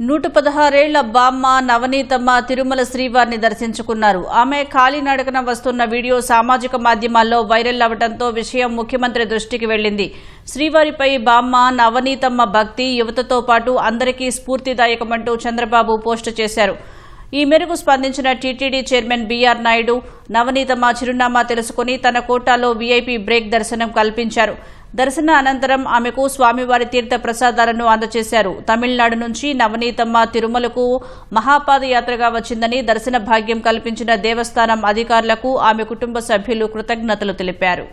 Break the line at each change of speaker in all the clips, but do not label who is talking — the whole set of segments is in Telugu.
116 బామ్మ నవనీతమ్మ తిరుమల శ్రీవారిని దర్శించుకున్నారు. ఆమె కాలినడకన వస్తున్న వీడియో సామాజిక మాధ్యమాల్లో వైరల్ అవడంతో విషయం ముఖ్యమంత్రి దృష్టికి వెళ్లింది. శ్రీవారిపై బామ్మ నవనీతమ్మ భక్తి యువతతో పాటు అందరికీ స్ఫూర్తిదాయకమంటూ చంద్రబాబు పోస్టు చేశారు. ఈ మేరకు స్పందించిన టీటీడీ చైర్మన్ బీఆర్ నాయుడు నవనీతమ్మ చిరునామా తెలుసుకుని తన కోటాలో వీఐపీ బ్రేక్ దర్శనం కల్పించారు. దర్శన అనంతరం ఆమెకు స్వామివారి తీర్థ ప్రసాదాలను అందజేశారు. తమిళనాడు నుంచి నవనీతమ్మ తిరుమలకు మహాపాదయాత్రగా వచ్చిందని దర్శన భాగ్యం కల్పించిన దేవస్థానం అధికారులకు ఆమె కుటుంబ సభ్యులు కృతజ్ఞతలు తెలిపారు.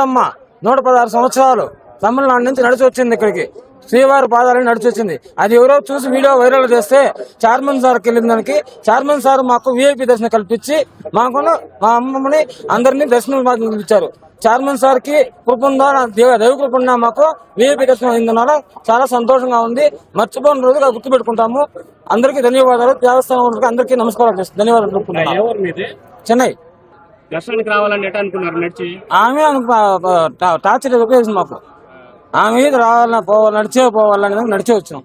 అమ్మ 116 సంవత్సరాలు తమిళనాడు నుంచి నడిచి వచ్చింది. ఇక్కడికి శ్రీవారి పాదాలని నడిచి వచ్చింది. అది ఎవరో చూసి వీడియో వైరల్ చేస్తే చైర్మన్ సార్కి వెళ్ళిన దానికి చైర్మన్ సార్ మాకు వీఐపీ దర్శనం కల్పించి మా అమ్మమ్మని అందరినీ దర్శనం ఇచ్చారు. చైర్మన్ సార్ కి కృపంగా దైవ కృపంగా మాకు వీఐపీ దర్శనం అయిందన్న చాలా సంతోషంగా ఉంది. మర్చిపోయిన రోజుగా గుర్తుపెట్టుకుంటాము. అందరికీ ధన్యవాదాలు. దేవస్థానం అందరికీ నమస్కారాలు. ధన్యవాదాలు. చెన్నై
దర్శనానికి రావాలని ఎట్లా అనుకున్నారు? నడిచి
ఆమె టార్చర్ మాకు ఆమె రావాలన్నా నడిచే పోవాలని నడిచే వచ్చినాం.